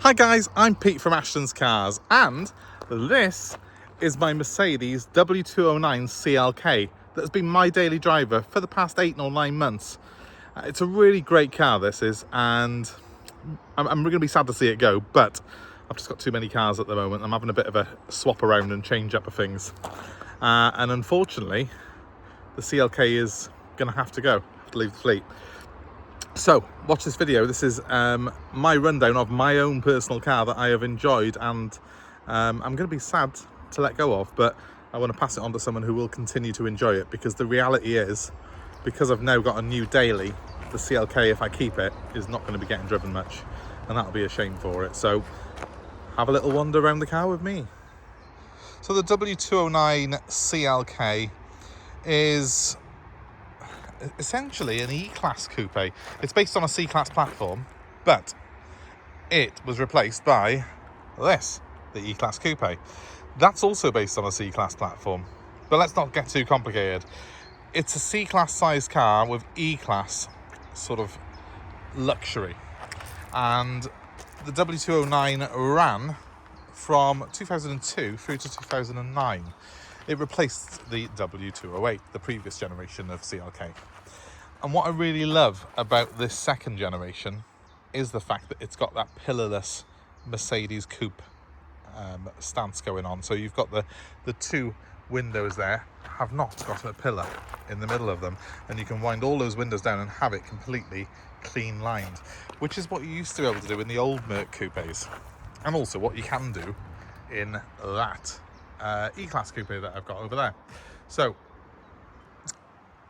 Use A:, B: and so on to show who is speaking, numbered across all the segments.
A: Hi guys, I'm Pete from Ashton's Cars, and this is my Mercedes W209 CLK that has been my daily driver for the past 8 or 9 months. It's a really great car, this is, and I'm going to be sad to see it go, but I've just got too many cars at the moment. I'm having a bit of a swap around and change up of things. And unfortunately, the CLK is going to have to go, have to leave the fleet. So, watch this video. This is my rundown of my own personal car that I have enjoyed and I'm going to be sad to let go of, but I want to pass it on to someone who will continue to enjoy it, because the reality is, because I've now got a new daily, the CLK, if I keep it, is not going to be getting driven much, and that'll be a shame for it. So, have a little wander around the car with me. So the W209 CLK is essentially an E-Class coupe. It's based on a C-Class platform, but it was replaced by this, the E-Class coupe. That's also based on a C-Class platform, but let's not get too complicated. It's a C-Class sized car with E-Class sort of luxury, and the W209 ran from 2002 through to 2009. It replaced the W208, the previous generation of CLK. And what I really love about this second generation is the fact that it's got that pillarless Mercedes coupe stance going on. So you've got the two windows there have not got a pillar in the middle of them, and you can wind all those windows down and have it completely clean lined, which is what you used to be able to do in the old Merc Coupes, and also what you can do in that E-Class coupe that I've got over there. So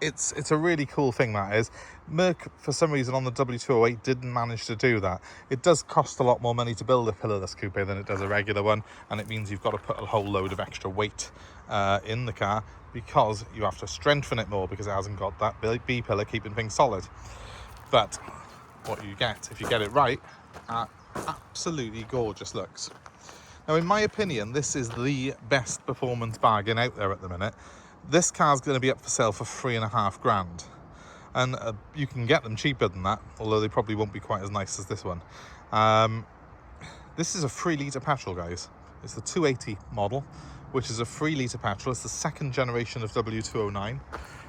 A: it's a really cool thing, that is. Merc, for some reason, on the W208 didn't manage to do that. It does cost a lot more money to build a pillarless coupe than it does a regular one, and it means you've got to put a whole load of extra weight in the car, because you have to strengthen it more, because it hasn't got that B pillar keeping things solid. But what you get, if you get it right, are absolutely gorgeous looks. Now, in my opinion, this is the best performance bargain out there at the minute. This car's going to be up for sale for $3,500, and you can get them cheaper than that, although they probably won't be quite as nice as this one. This is a 3-litre petrol, guys. It's the 280 model, which is a 3-litre petrol. It's the second generation of W209,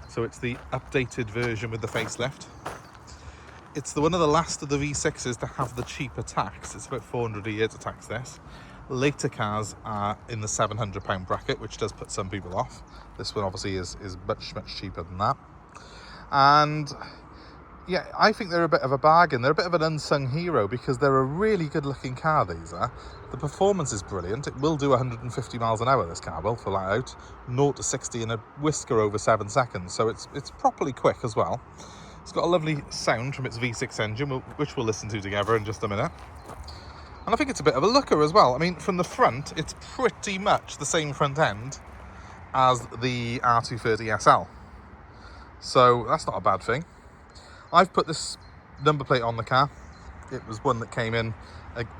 A: so it's the updated version with the facelift. It's one of the last of the V6s to have the cheaper tax. It's about $400 a year to tax this. Later cars are in the £700 bracket, which does put some people off. This one obviously is much cheaper than that. And yeah, I think they're a bit of a bargain. They're a bit of an unsung hero, because they're a really good looking car, these are. The performance is brilliant. It will do 150 miles an hour, this car will, flat out. 0 to 60 in a whisker over 7 seconds, so it's properly quick as well. It's got a lovely sound from its V6 engine, which we'll listen to together in just a minute. And I think it's a bit of a looker as well. I mean, from the front, it's pretty much the same front end as the R230 SL. So that's not a bad thing. I've put this number plate on the car. It was one that came in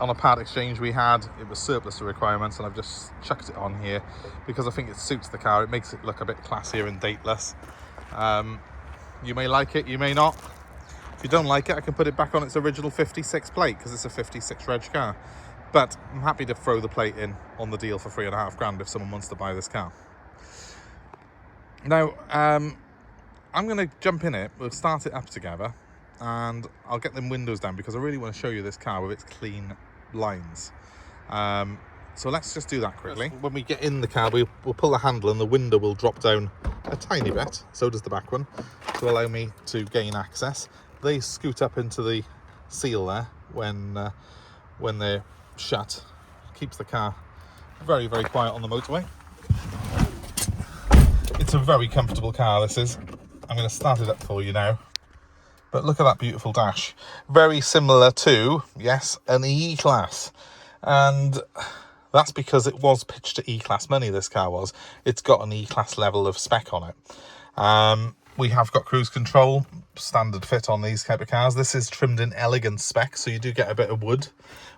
A: on a part exchange we had. It was surplus to requirements, and I've just chucked it on here because I think it suits the car. It makes it look a bit classier and dateless. You may like it, you may not. If you don't like it, I can put it back on its original 56 plate, because it's a 56 reg car. But I'm happy to throw the plate in on the deal for $3,500 if someone wants to buy this car. Now, I'm going to jump in it. We'll start it up together, and I'll get them windows down, because I really want to show you this car with its clean lines. So let's just do that quickly. When we get in the car, we'll pull the handle, and the window will drop down a tiny bit. So does the back one, to allow me to gain access. They scoot up into the seal there when they're shut. Keeps the car very quiet on the motorway. It's a very comfortable car, this is. I'm going to start it up for you now. But look at that beautiful dash. Very similar to, yes, an E-Class. And that's because it was pitched to E-Class money, this car was. It's got an E-Class level of spec on it. We have got cruise control, standard fit on these type of cars. This is trimmed in Elegance spec, so you do get a bit of wood,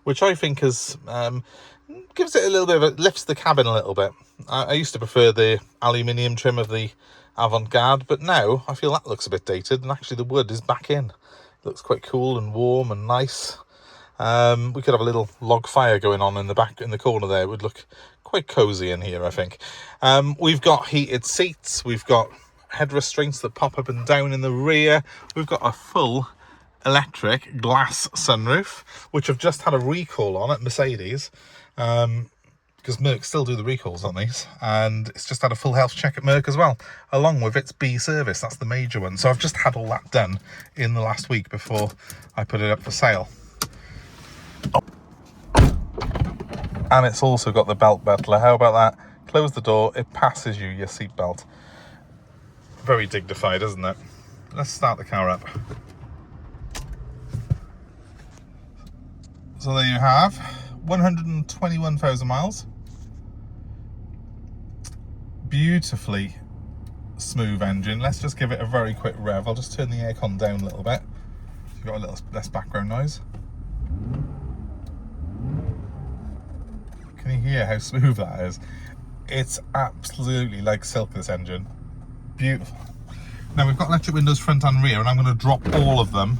A: which I think is gives it a little bit of a, lifts the cabin a little bit. I used to prefer the aluminium trim of the Avant-Garde, but now I feel that looks a bit dated, and actually the wood is back in. It looks quite cool and warm and nice. We could have a little log fire going on in the back, in the corner there. It would look quite cozy in here, I think. We've got heated seats. We've got head restraints that pop up and down in the rear. We've got a full electric glass sunroof, which I've just had a recall on at Mercedes, because Merc still do the recalls on these, and it's just had a full health check at Merc as well, along with its B service. That's the major one. So I've just had all that done in the last week before I put it up for sale. And it's also got the belt buckler. How about that? Close the door, it passes you your seatbelt. Very dignified, isn't it? Let's start the car up. So there you have 121,000 miles. Beautifully smooth engine. Let's just give it a very quick rev. I'll just turn the aircon down a little bit so you've got a little less background noise. Can you hear how smooth that is? It's absolutely like silk, this engine. Beautiful. Now we've got electric windows front and rear, and I'm going to drop all of them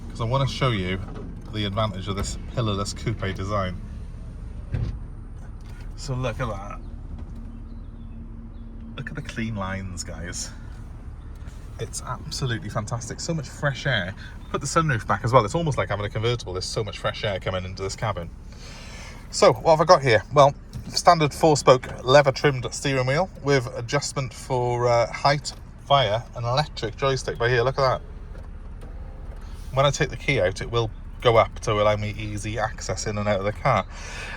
A: because I want to show you the advantage of this pillarless coupe design. So look at that. Look at the clean lines, guys. It's absolutely fantastic. So much fresh air. Put the sunroof back as well. It's almost like having a convertible. There's so much fresh air coming into this cabin. So what have I got here? Well, standard 4-spoke leather trimmed steering wheel with adjustment for height, fire, and electric joystick by here. Look at that. When I take the key out, it will go up to allow me easy access in and out of the car.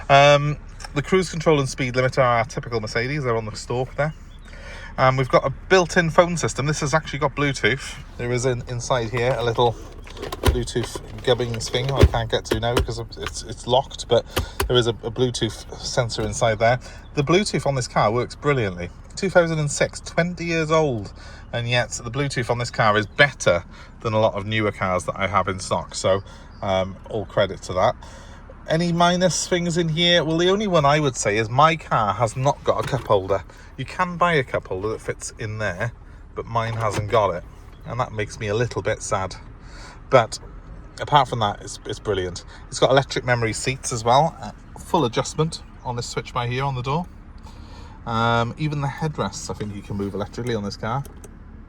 A: The cruise control and speed limiter are typical Mercedes. They're on the stalk there. We've got a built-in phone system. This has actually got Bluetooth. There is inside here a little Bluetooth gubbings thing I can't get to now because it's locked, but there is a Bluetooth sensor inside there. The Bluetooth on this car works brilliantly. 2006, 20 years old, and yet the Bluetooth on this car is better than a lot of newer cars that I have in stock, so all credit to that. Any minus things in here? Well, the only one I would say is my car has not got a cup holder. You can buy a cup holder that fits in there, but mine hasn't got it, and that makes me a little bit sad. But apart from that, it's brilliant. It's got electric memory seats as well, full adjustment on this switch by here on the door. Even the headrests, I think you can move electrically on this car.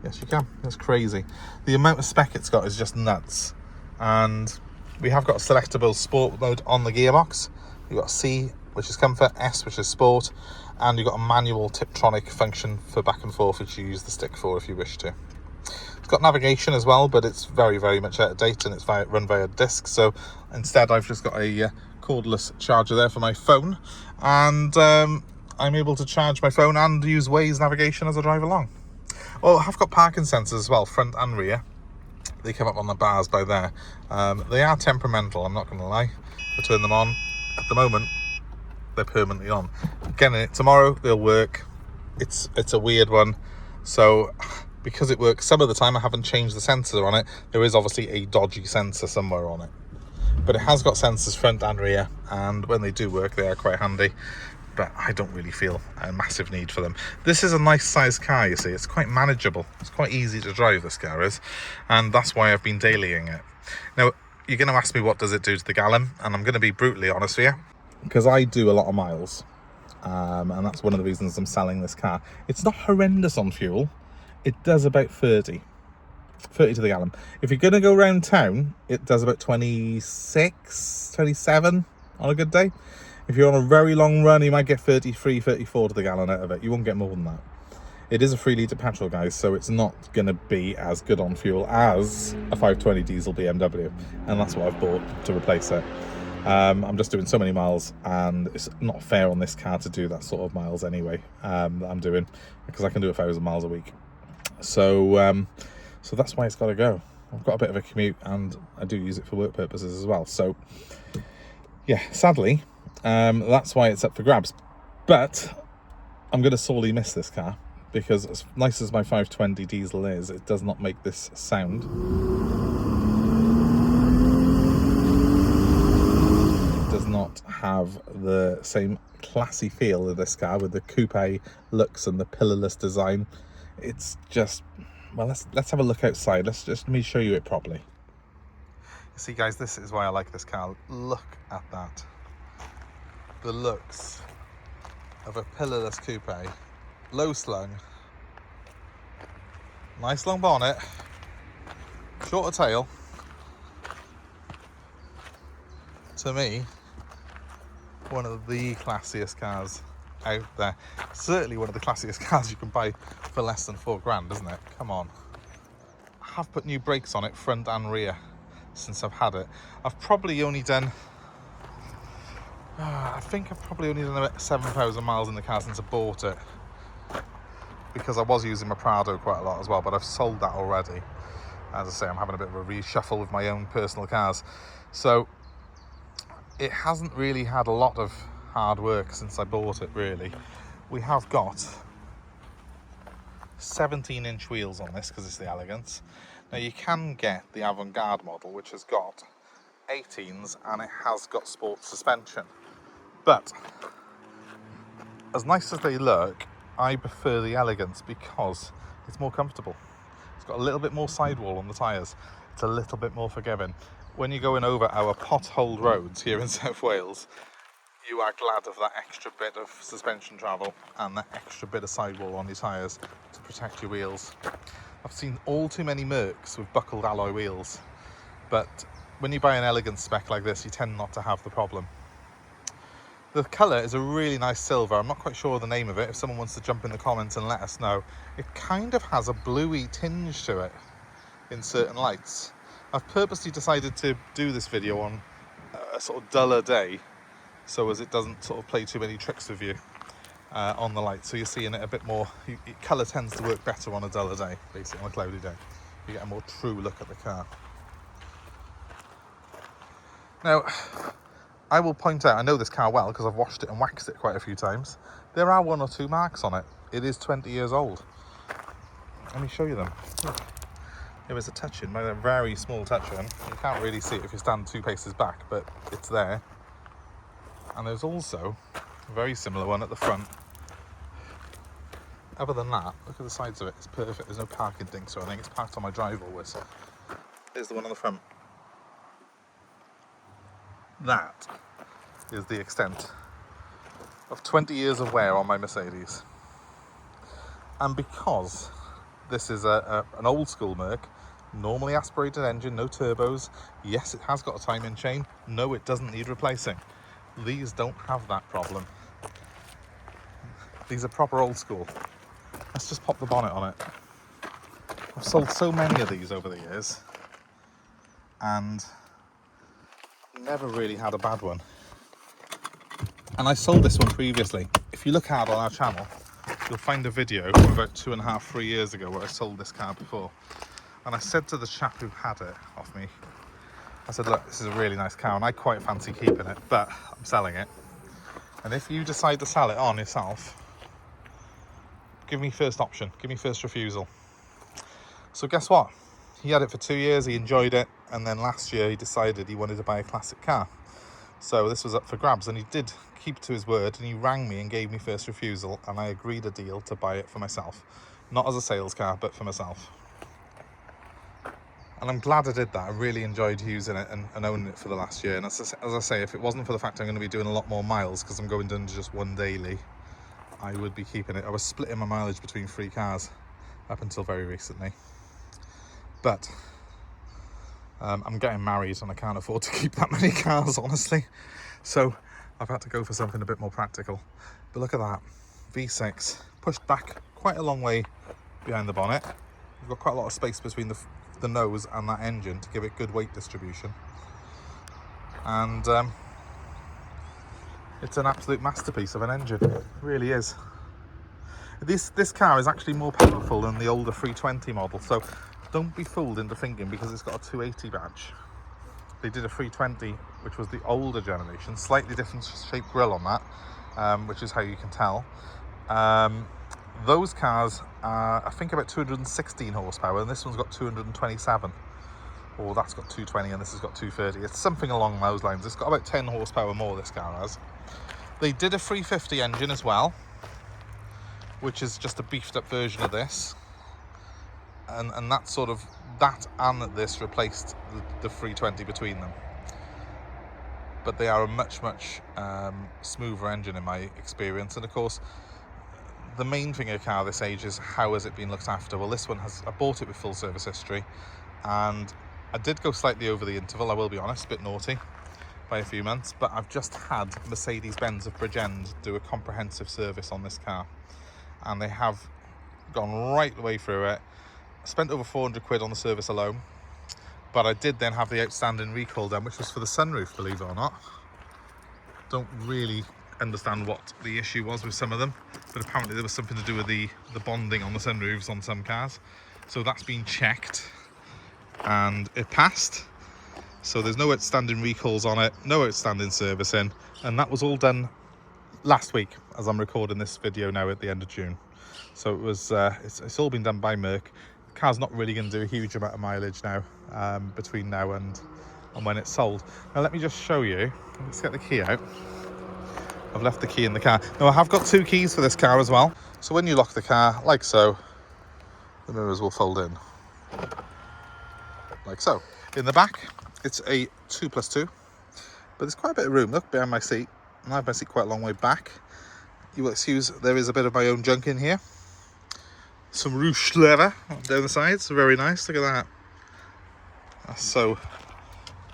A: Yes, you can. That's crazy. The amount of spec it's got is just nuts. And we have got a selectable sport mode on the gearbox. You've got C, which is comfort, S, which is sport, and you've got a manual Tiptronic function for back and forth, which you use the stick for if you wish to. It's got navigation as well, but it's very, very much out of date, and it's run via disk. So instead, I've just got a cordless charger there for my phone, and I'm able to charge my phone and use Waze navigation as I drive along. Well, I've got parking sensors as well, front and rear. They come up on the bars by there. They are temperamental, I'm not going to lie. I turn them on. At the moment, they're permanently on. Again, tomorrow they'll work. It's a weird one. So because it works some of the time, I haven't changed the sensor on it. There is obviously a dodgy sensor somewhere on it. But it has got sensors front and rear, and when they do work, they are quite handy. But I don't really feel a massive need for them. This is a nice sized car, you see. It's quite manageable. It's quite easy to drive, this car is. And that's why I've been dailying it. Now, you're going to ask me what does it do to the gallon? And I'm going to be brutally honest with you. Because I do a lot of miles. And that's one of the reasons I'm selling this car. It's not horrendous on fuel. It does about 30 to the gallon. If you're going to go around town, it does about 26, 27 on a good day. If you're on a very long run, you might get 33, 34 to the gallon out of it. You won't get more than that. It is a 3-litre petrol, guys, so it's not going to be as good on fuel as a 520 diesel BMW. And that's what I've bought to replace it. I'm just doing so many miles, and it's not fair on this car to do that sort of miles anyway, that I'm doing, because I can do 1,000 miles a week. So that's why it's got to go. I've got a bit of a commute, and I do use it for work purposes as well. So, yeah, sadly, that's why it's up for grabs. But I'm going to sorely miss this car, because as nice as my 520 diesel is, it does not make this sound. It does not have the same classy feel of this car with the coupe looks and the pillarless design. It's just, well, let's have a look outside. Let me show you it properly. See guys, this is why I like this car. Look at that. The looks of a pillarless coupe, low slung, nice long bonnet, shorter tail. To me, one of the classiest cars out there. Certainly one of the classiest cars you can buy for less than £4 isn't it? Come on. I have put new brakes on it, front and rear, since I've had it. I've probably only done, I think I've probably only done about 7,000 miles in the car since I bought it, because I was using my Prado quite a lot as well, but I've sold that already. As I say, I'm having a bit of a reshuffle with my own personal cars. So it hasn't really had a lot of hard work since I bought it, really. We have got 17-inch wheels on this because it's the Elegance. Now you can get the avant-garde model, which has got 18s and it has got sports suspension. But as nice as they look, I prefer the Elegance because it's more comfortable. It's got a little bit more sidewall on the tyres. It's a little bit more forgiving. When you're going over our potholed roads here in South Wales, you are glad of that extra bit of suspension travel and that extra bit of sidewall on your tyres to protect your wheels. I've seen all too many Mercs with buckled alloy wheels, but when you buy an Elegance spec like this, you tend not to have the problem. The colour is a really nice silver. I'm not quite sure of the name of it. If someone wants to jump in the comments and let us know. It kind of has a bluey tinge to it in certain lights. I've purposely decided to do this video on a sort of duller day, so as it doesn't sort of play too many tricks with you on the light. So you're seeing it a bit more, colour tends to work better on a duller day, basically on a cloudy day. You get a more true look at the car. Now, I will point out, I know this car well because I've washed it and waxed it quite a few times. There are 1 or 2 marks on it. It is 20 years old. Let me show you them. Look. There is a touch-in, a very small touch-in. You can't really see it if you stand 2 paces back, but it's there. And there's also a very similar one at the front. Other than that, look at the sides of it, it's perfect. There's no parking dinks or anything, it's parked on my drive always. There's the one on the front. That is the extent of 20 years of wear on my Mercedes. And because this is an old school Merc, normally aspirated engine, no turbos. Yes, it has got a timing chain. No, it doesn't need replacing. These don't have that problem. These are proper old school. Let's just pop the bonnet on it. I've sold so many of these over the years and never really had a bad one. And I sold this one previously. If you look hard on our channel, you'll find a video from about 2.5, 3 years ago where I sold this car before. And I said to the chap who had it off me, I said, look, this is a really nice car and I quite fancy keeping it, but I'm selling it. And if you decide to sell it on yourself, give me first option, give me first refusal. So guess what? He had it for 2 years, he enjoyed it, and then last year he decided he wanted to buy a classic car. So this was up for grabs, and he did keep to his word, and he rang me and gave me first refusal, and I agreed a deal to buy it for myself. Not as a sales car, but for myself. And I'm glad I did that. I really enjoyed using it and owning it for the last year. And as I say, if it wasn't for the fact I'm going to be doing a lot more miles, because I'm going down to just 1 daily, I would be keeping it. I was splitting my mileage between 3 cars up until very recently. But I'm getting married and I can't afford to keep that many cars, honestly. So I've had to go for something a bit more practical. But look at that, V6, pushed back quite a long way behind the bonnet. We've got quite a lot of space between the nose and that engine to give it good weight distribution. And it's an absolute masterpiece of an engine, it really is. This car is actually more powerful than the older 320 model, so don't be fooled into thinking because it's got a 280 badge. They did a 320, which was the older generation, slightly different shaped grille on that, which is how you can tell. Those cars are, I think, about 216 horsepower, and this one's got 227. Or that's got 220 and this has got 230. It's something along those lines. It's got about 10 horsepower more, this car has. They did a 350 engine as well, which is just a beefed up version of this. and that sort of, that and this replaced the 320 between them. But they are a much smoother engine in my experience. And of course, the main thing in a car this age is how has it been looked after. Well, this one has, I bought it with full service history, and I did go slightly over the interval, I will be honest, a bit naughty by a few months, but I've just had Mercedes-Benz of Bridgend do a comprehensive service on this car, and they have gone right the way through it. I spent over 400 quid on the service alone, but I did then have the outstanding recall done, which was for the sunroof, believe it or not. Don't really understand what the issue was with some of them, but apparently there was something to do with the bonding on the sunroofs on some cars. So that's been checked and it passed. So there's no outstanding recalls on it, no outstanding servicing, and that was all done last week as I'm recording this video now at the end of June. So it was it's all been done by Merc. The car's not really going to do a huge amount of mileage now between now and when it's sold. Now let me just show you. Let's get the key out. I've left the key in the car. Now I have got 2 keys for this car as well. So when you lock the car, like so, the mirrors will fold in. Like so. In the back, it's a 2+2, but there's quite a bit of room. Look behind my seat, and I have my seat quite a long way back. You will excuse, there is a bit of my own junk in here. Some ruche leather down the sides, very nice. Look at that. That's so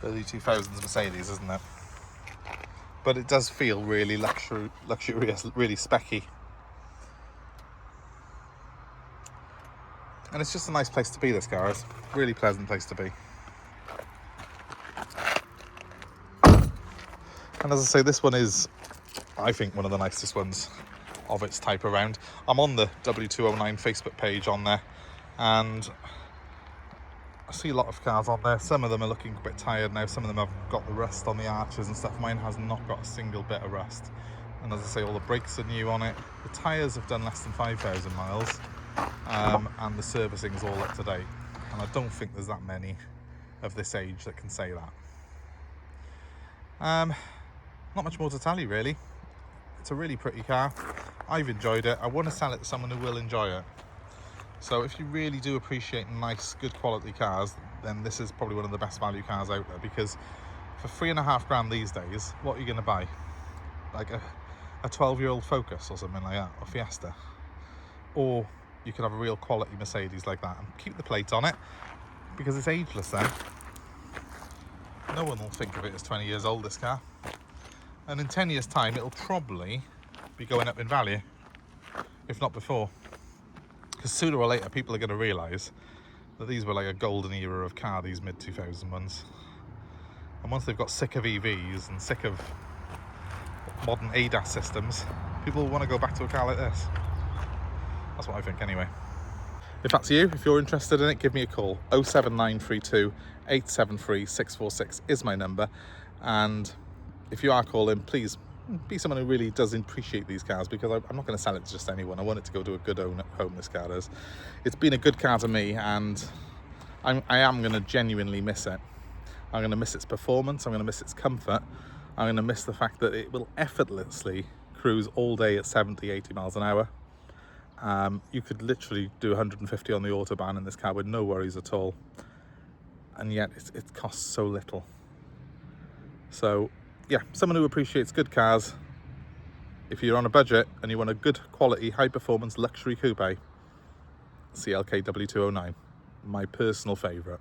A: early 2000s Mercedes, isn't it? But it does feel really luxurious, really specky. And it's just a nice place to be, this car is. Really pleasant place to be. And as I say, this one is, I think, one of the nicest ones of its type around. I'm on the W209 Facebook page on there, and I see a lot of cars on there. Some of them are looking a bit tired now. Some of them have got the rust on the arches and stuff. Mine has not got a single bit of rust. And as I say, all the brakes are new on it. The tyres have done less than 5,000 miles. And the servicing's all up to date. And I don't think there's that many of this age that can say that. Not much more to tell you, really. It's a really pretty car. I've enjoyed it. I want to sell it to someone who will enjoy it. So if you really do appreciate nice, good quality cars, then this is probably one of the best value cars out there, because for £3.5 these days, what are you going to buy? Like a 12-year-old Focus or something like that, or Fiesta. Or you could have a real quality Mercedes like that and keep the plate on it, because it's ageless then. No one will think of it as 20 years old, this car. And in 10 years' time, it'll probably be going up in value, if not before. Because sooner or later, people are going to realise that these were like a golden era of car, these mid-2000 ones. And once they've got sick of EVs and sick of modern ADAS systems, people will want to go back to a car like this. That's what I think anyway. If that's you, if you're interested in it, give me a call. 07932 873 646 is my number. And if you are calling, please be someone who really does appreciate these cars, because I'm not going to sell it to just anyone. I want it to go to a good home, this car is. It's been a good car to me, and I am going to genuinely miss it. I'm going to miss its performance, I'm going to miss its comfort, I'm going to miss the fact that it will effortlessly cruise all day at 70, 80 miles an hour. You could literally do 150 on the Autobahn in this car with no worries at all. And yet it costs so little. So yeah, someone who appreciates good cars. If you're on a budget and you want a good quality, high performance luxury coupe, CLK W209, my personal favourite.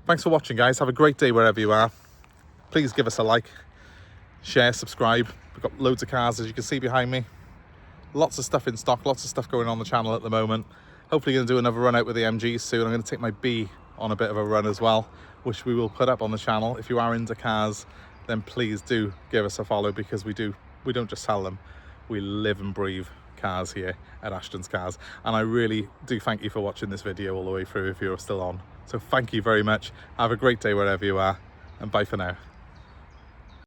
A: Thanks for watching, guys. Have a great day wherever you are. Please give us a like, share, subscribe. We've got loads of cars, as you can see behind me. Lots of stuff in stock, lots of stuff going on the channel at the moment. Hopefully going to do another run out with the MGs soon. I'm going to take my B on a bit of a run as well, which we will put up on the channel. If you are into cars, then please do give us a follow, because we don't just sell them, we live and breathe cars here at Ashton's Cars. And I really do thank you for watching this video all the way through if you're still on. So thank you very much. Have a great day wherever you are, and bye for now.